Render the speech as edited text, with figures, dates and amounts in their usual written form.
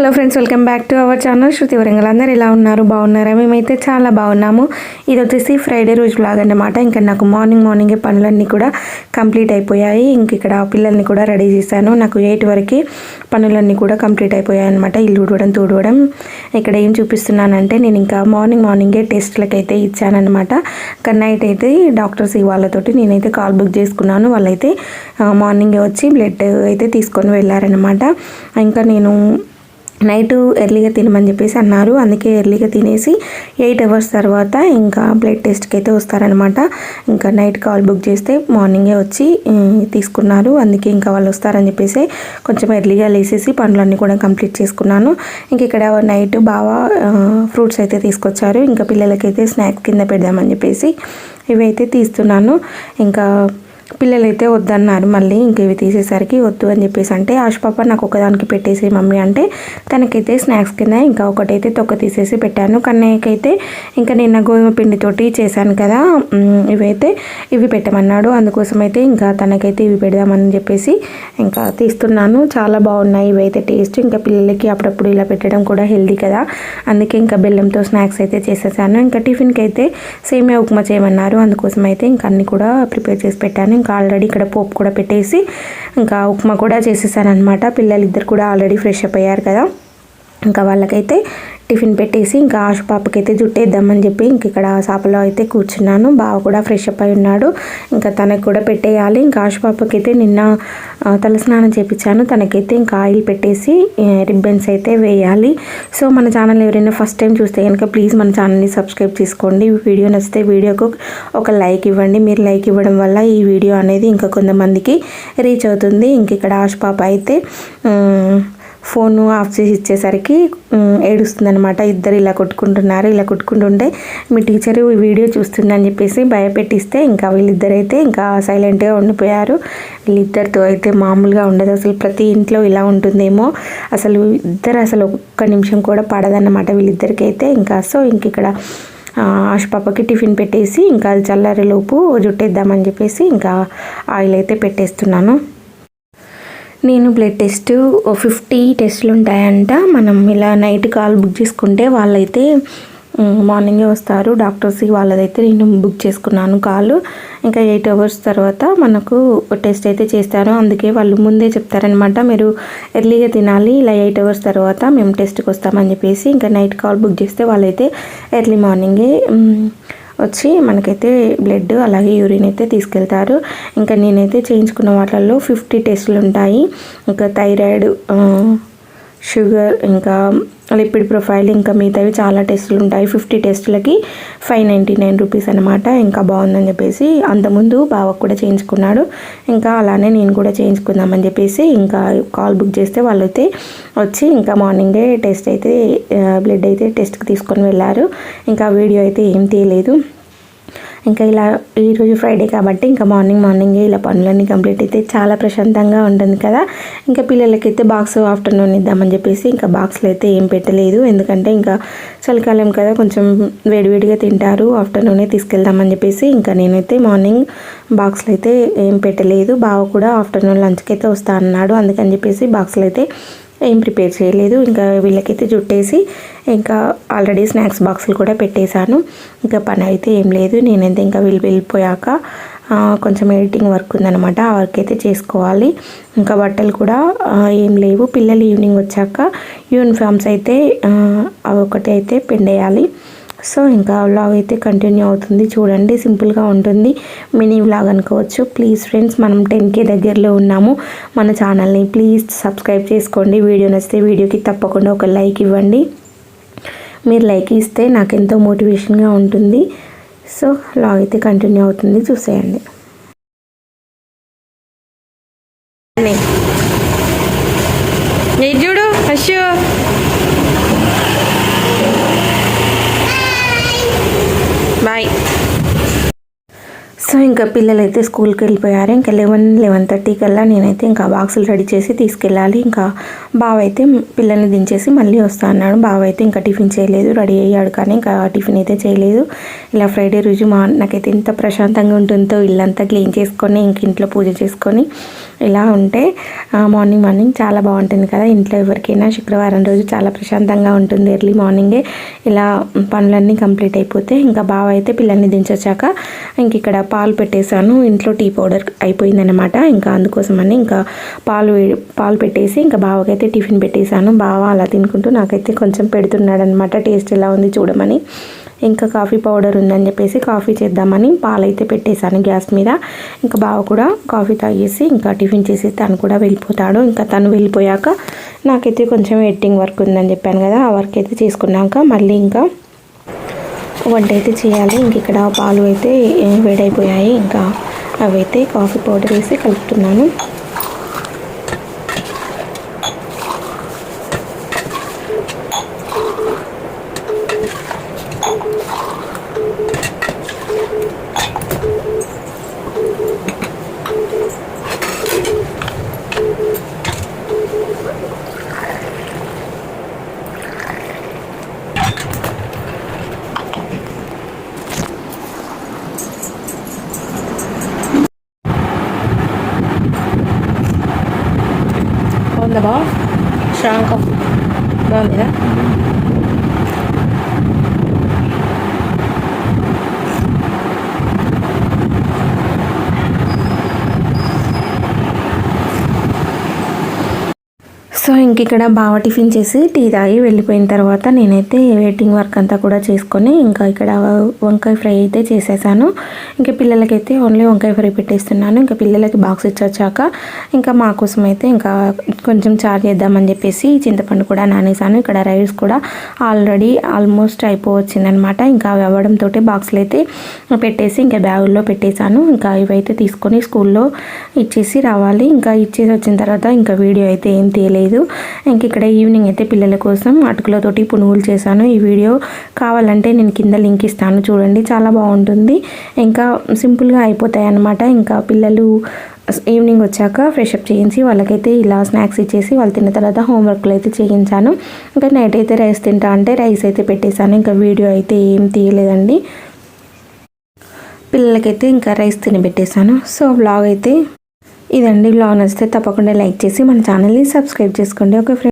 Hello friends, welcome back to our channel Shruti Warangal. అందరు ఎలా ఉన్నారు? బాగున్నారా? మేమైతే చాలా బాగున్నాము. ఇది వచ్చేసి ఫ్రైడే రోజు వ్లాగ్ అన్నమాట. ఇంకా నాకు మార్నింగే పనులన్నీ కూడా కంప్లీట్ అయిపోయాయి. ఇంక ఇక్కడ పిల్లల్ని కూడా రెడీ చేశాను. నాకు 8 వరకు పనులన్నీ కూడా కంప్లీట్ అయిపోయాయి అనమాట. ఇల్లు తుడవడం. ఇక్కడ ఏం చూపిస్తున్నానంటే నేను ఇంకా మార్నింగే టెస్ట్లకి అయితే ఇచ్చానమాట. ఇంకా నైట్ అయితే డాక్టర్స్ వాళ్ళతోటి నేనైతే కాల్ బుక్ చేసుకున్నాను. వాళ్ళైతే మార్నింగే వచ్చి బ్లడ్ అయితే తీసుకొని వెళ్ళారనమాట. ఇంకా నేను నైట్ ఎర్లీగా తినమని చెప్పేసి అన్నారు. అందుకే ఎర్లీగా తినేసి 8 అవర్స్ తర్వాత ఇంకా బ్లడ్ టెస్ట్కి అయితే వస్తారనమాట. ఇంకా నైట్ కాల్ బుక్ చేస్తే మార్నింగే వచ్చి తీసుకున్నారు. అందుకే ఇంకా వాళ్ళు వస్తారని చెప్పేసి కొంచెం ఎర్లీగా లేసేసి పనులన్నీ కూడా కంప్లీట్ చేసుకున్నాను. ఇంక ఇక్కడ నైట్ బాగా ఫ్రూట్స్ అయితే తీసుకొచ్చారు. ఇంకా పిల్లలకైతే స్నాక్స్ కింద పెడదామని చెప్పేసి ఇవైతే తీస్తున్నాను. ఇంకా పిల్లలైతే వద్దన్నారు. మళ్ళీ ఇంక ఇవి తీసేసరికి వద్దు అని చెప్పేసి అంటే ఆశపాప నాకు ఒకదానికి పెట్టేసి మమ్మీ అంటే తనకైతే స్నాక్స్ కింద ఇంకా ఒకటైతే తొక్క తీసేసి పెట్టాను. కన్నయ్యకైతే ఇంకా నిన్న గోధుమ పిండితోటి చేశాను కదా, ఇవి పెట్టమన్నాడు. అందుకోసం అయితే ఇంకా తనకైతే ఇవి పెడదామని చెప్పేసి ఇంకా తీస్తున్నాను. చాలా బాగున్నాయి ఇవైతే టేస్ట్. ఇంకా పిల్లలకి అప్పుడప్పుడు ఇలా పెట్టడం కూడా హెల్దీ కదా, అందుకే ఇంకా బెల్లంతో స్నాక్స్ అయితే చేసేసాను. ఇంకా టిఫిన్కి అయితే సేమియా ఉప్మా చేయమన్నారు. అందుకోసం అయితే ఇంకా అన్నీ కూడా ప్రిపేర్ చేసి పెట్టాను. ఇంకా ఆల్రెడీ ఇక్కడ పోపు కూడా పెట్టేసి ఇంకా ఉప్మా కూడా చేసేసాను అనమాట. పిల్లలు ఇద్దరు కూడా ఆల్రెడీ ఫ్రెష్ అప్ అయ్యారు కదా. ఇంకా వాళ్ళకైతే టిఫిన్ పెట్టేసి ఇంకా ఆశపాపకైతే జుట్టేద్దామని చెప్పి ఇంక ఇక్కడ సాపలో అయితే కూర్చున్నాను. బావ కూడా ఫ్రెష్ అప్ అయి ఉన్నాడు. ఇంకా తనకు కూడా పెట్టేయాలి. ఇంకా ఆశపాపకైతే నిన్న తలస్నానం చేయించాను. తనకైతే ఇంకా ఆయిల్ పెట్టేసి రిబ్బన్స్ అయితే వేయాలి. సో మన ఛానల్ ఎవరైనా ఫస్ట్ టైం చూస్తే కనుక ప్లీజ్ మన ఛానల్ని సబ్స్క్రైబ్ చేసుకోండి. వీడియో నచ్చితే వీడియోకు ఒక లైక్ ఇవ్వండి. మీరు లైక్ ఇవ్వడం వల్ల ఈ వీడియో అనేది ఇంకా కొంతమందికి రీచ్ అవుతుంది. ఇంక ఇక్కడ ఆశపాప అయితే ఫోన్ ఆఫ్ చేసి ఇచ్చేసరికి ఏడుస్తుందనమాట. ఇద్దరు ఇలా కొట్టుకుంటున్నారు. ఇలా కొట్టుకుంటుంటే మీ టీచరు ఈ వీడియో చూస్తుందని చెప్పేసి భయపెట్టిస్తే ఇంకా వీళ్ళిద్దరైతే ఇంకా సైలెంట్గా ఉండిపోయారు. వీళ్ళిద్దరితో అయితే మామూలుగా ఉండదు. అసలు ప్రతి ఇంట్లో ఇలా ఉంటుందేమో. అసలు ఒక్క నిమిషం కూడా పడదన్నమాట వీళ్ళిద్దరికైతే. ఇంకా సో ఇంక ఇక్కడ ఆశపాపకి టిఫిన్ పెట్టేసి ఇంకా అది చల్లారేలోపు జుట్టేద్దామని చెప్పేసి ఇంకా ఆయిల్ అయితే పెట్టేస్తున్నాను. నేను బ్లడ్ టెస్ట్ 50 టెస్టులు ఉంటాయంట. మనం ఇలా నైట్ కాల్ బుక్ చేసుకుంటే వాళ్ళైతే మార్నింగే వస్తారు డాక్టర్స్. వాళ్ళదైతే నేను బుక్ చేసుకున్నాను కాల్. ఇంకా 8 అవర్స్ తర్వాత మనకు టెస్ట్ అయితే చేస్తారు. అందుకే వాళ్ళు ముందే చెప్తారనమాట, మీరు ఎర్లీగా తినాలి, ఇలా 8 అవర్స్ తర్వాత మేము టెస్ట్కి వస్తామని చెప్పేసి. ఇంకా నైట్ కాల్ బుక్ చేస్తే వాళ్ళైతే ఎర్లీ మార్నింగే వచ్చి మనకైతే బ్లడ్ అలాగే యూరిన్ అయితే తీసుకెళ్తారు. ఇంకా నేనైతే చేయించుకున్న వాటిల్లో 50 టెస్టులు ఉంటాయి. ఇంకా థైరాయిడ్, షుగర్, ఇంకా లిపిడ్ ప్రొఫైల్, ఇంకా మిగతావి చాలా టెస్టులు ఉంటాయి. 50 టెస్టులకి 599 రూపీస్ అనమాట. ఇంకా బాగుందని చెప్పేసి అంతకుముందు బావకు కూడా చేయించుకున్నాడు. ఇంకా అలానే నేను కూడా చేయించుకుందామని చెప్పేసి ఇంకా కాల్ బుక్ చేస్తే వాళ్ళైతే వచ్చి ఇంకా మార్నింగే టెస్ట్ అయితే బ్లడ్ అయితే టెస్ట్కి తీసుకొని వెళ్ళారు. ఇంకా వీడియో అయితే ఏం తీయలేదు. ఇంకా ఇలా ఈరోజు ఫ్రైడే కాబట్టి ఇంకా మార్నింగే ఇలా పనులన్నీ కంప్లీట్ అయితే చాలా ప్రశాంతంగా ఉంటుంది కదా. ఇంకా పిల్లలకైతే బాక్స్ ఆఫ్టర్నూన్ ఇద్దామని చెప్పేసి ఇంకా బాక్స్లో అయితే ఏం పెట్టలేదు. ఎందుకంటే ఇంకా చలికాలం కదా, కొంచెం వేడివేడిగా తింటారు. ఆఫ్టర్నూనే తీసుకెళ్దామని చెప్పేసి ఇంకా నేనైతే మార్నింగ్ బాక్స్లో అయితే ఏం పెట్టలేదు. బావ కూడా ఆఫ్టర్నూన్ లంచ్కి అయితే వస్తా అన్నాడు. అందుకని చెప్పేసి బాక్స్లో అయితే ఏం ప్రిపేర్ చేయలేదు. ఇంకా వీళ్ళకైతే జుట్టేసి ఇంకా ఆల్రెడీ స్నాక్స్ బాక్సులు కూడా పెట్టేశాను. ఇంకా పని అయితే ఏం లేదు. నేనైతే ఇంకా వెళ్ళిపోయాక కొంచెం ఎడిటింగ్ వర్క్ ఉందనమాట, ఆ వర్క్ అయితే చేసుకోవాలి. ఇంకా బట్టలు కూడా ఏం లేవు. పిల్లలు ఈవినింగ్ వచ్చాక యూనిఫామ్స్ అయితే అవి ఒకటి అయితే పిండేయాలి. సో ఇంకా వ్లాగ్ అయితే కంటిన్యూ అవుతుంది. చూడండి, సింపుల్గా ఉంటుంది, మినీ వ్లాగ్ అనుకోవచ్చు. ప్లీజ్ ఫ్రెండ్స్, మనం 10K దగ్గరలో ఉన్నాము. మన ఛానల్ని ప్లీజ్ సబ్స్క్రైబ్ చేసుకోండి. వీడియో నచ్చితే వీడియోకి తప్పకుండా ఒక లైక్ ఇవ్వండి. మీరు లైక్ ఇస్తే నాకు ఎంతో మోటివేషన్గా ఉంటుంది. సో వ్లాగ్ అయితే కంటిన్యూ అవుతుంది, చూసేయండి. చూడు అశ్యూ, బాయ్. సో ఇంకా పిల్లలైతే స్కూల్కి వెళ్ళిపోయారు. ఇంకా 11:30 కల్లా నేనైతే ఇంకా బాక్సులు రెడీ చేసి తీసుకెళ్ళాలి. ఇంకా బావ అయితే పిల్లల్ని దించేసి మళ్ళీ వస్తా అన్నాడు. బావ అయితే ఇంకా టిఫిన్ చేయలేదు, రెడీ అయ్యాడు కానీ ఇంకా టిఫిన్ అయితే చేయలేదు. ఇలా ఫ్రైడే రోజు నాకైతే ఎంత ప్రశాంతంగా ఉంటుందో ఇల్లంతా క్లీన్ చేసుకొని ఇంక ఇంట్లో పూజ చేసుకొని ఇలా ఉంటే మార్నింగ్ చాలా బాగుంటుంది కదా. ఇంట్లో ఎవరికైనా శుక్రవారం రోజు చాలా ప్రశాంతంగా ఉంటుంది. ఎర్లీ మార్నింగే ఇలా పనులన్నీ కంప్లీట్ అయిపోతే ఇంకా బావ అయితే పిల్లల్ని దించొచ్చాక ఇంక ఇక్కడ పాలు పెట్టేశాను. ఇంట్లో టీ పౌడర్ అయిపోయిందనమాట. ఇంకా అందుకోసమని ఇంకా పాలు పెట్టేసి ఇంకా బావకైతే టిఫిన్ పెట్టేశాను. బావ అలా తినుకుంటూ నాకైతే కొంచెం పెడుతున్నాడు అనమాట, టేస్ట్ ఎలా ఉంది చూడమని. ఇంకా కాఫీ పౌడర్ ఉందని చెప్పేసి కాఫీ చేద్దామని పాలైతే పెట్టేశాను గ్యాస్ మీద. ఇంకా బావ కూడా కాఫీ తాగేసి ఇంకా టిఫిన్ చేసి తను కూడా వెళ్ళిపోతాడు. ఇంకా తను వెళ్ళిపోయాక నాకైతే కొంచెం ఎడిటింగ్ వర్క్ ఉందని చెప్పాను కదా, ఆ వర్క్ అయితే చేసుకున్నాక మళ్ళీ ఇంకా వంట అయితే చేయాలి. ఇంక ఇక్కడ పాలు అయితే వేడైపోయాయి. ఇంకా అవైతే కాఫీ పౌడర్ వేసి కలుపుతున్నాను. బాగుందా స్ట్రాంగ్ కాఫీ బాగుందిరా. సో ఇంక ఇక్కడ బావ టిఫిన్ చేసి టీ తాగి వెళ్ళిపోయిన తర్వాత నేనైతే వెయిటింగ్ వర్క్ అంతా కూడా చేసుకొని ఇంకా ఇక్కడ వంకాయ ఫ్రై అయితే చేసేసాను. ఇంకా పిల్లలకైతే ఓన్లీ వంకాయ ఫ్రై పెట్టేస్తున్నాను. ఇంకా పిల్లలకి బాక్స్ ఇచ్చొచ్చాక ఇంకా మా కోసం అయితే ఇంకా కొంచెం చారు చేద్దామని చెప్పేసి చింతపండు కూడా నానేసాను. ఇక్కడ రైస్ కూడా ఆల్రెడీ ఆల్మోస్ట్ అయిపోవచ్చిందనమాట. ఇంకా అవి అవ్వడంతో బాక్స్లు అయితే పెట్టేసి ఇంకా బ్యాగుల్లో పెట్టేశాను. ఇంకా ఇవైతే తీసుకొని స్కూల్లో ఇచ్చేసి రావాలి. ఇంకా ఇచ్చేసి వచ్చిన తర్వాత ఇంకా వీడియో అయితే ఏం తీయలేదు. ఇంక ఇక్కడ ఈవినింగ్ అయితే పిల్లల కోసం అటుకులతోటి పునుగులు చేశాను. ఈ వీడియో కావాలంటే నేను కింద లింక్ ఇస్తాను చూడండి, చాలా బాగుంటుంది. ఇంకా సింపుల్గా అయిపోతాయి అన్నమాట. ఇంకా పిల్లలు ఈవినింగ్ వచ్చాక ఫ్రెషప్ చేయించి వాళ్ళకైతే ఇలా స్నాక్స్ ఇచ్చేసి వాళ్ళు తిన్న తర్వాత హోంవర్క్లు అయితే చేయించాను. ఇంకా నైట్ అయితే రైస్ తింటా అంటే రైస్ అయితే పెట్టేశాను. ఇంకా వీడియో అయితే ఏం తీయలేదండి, పిల్లలకైతే ఇంకా రైస్ తినబెట్టేశాను. సో వ్లాగ్ అయితే ఇదండి. వ్లాగ్ నచ్చితే తప్పకుండా లైక్ చేసి మన ఛానల్ని సబ్స్క్రైబ్ చేసుకోండి. Okay friends.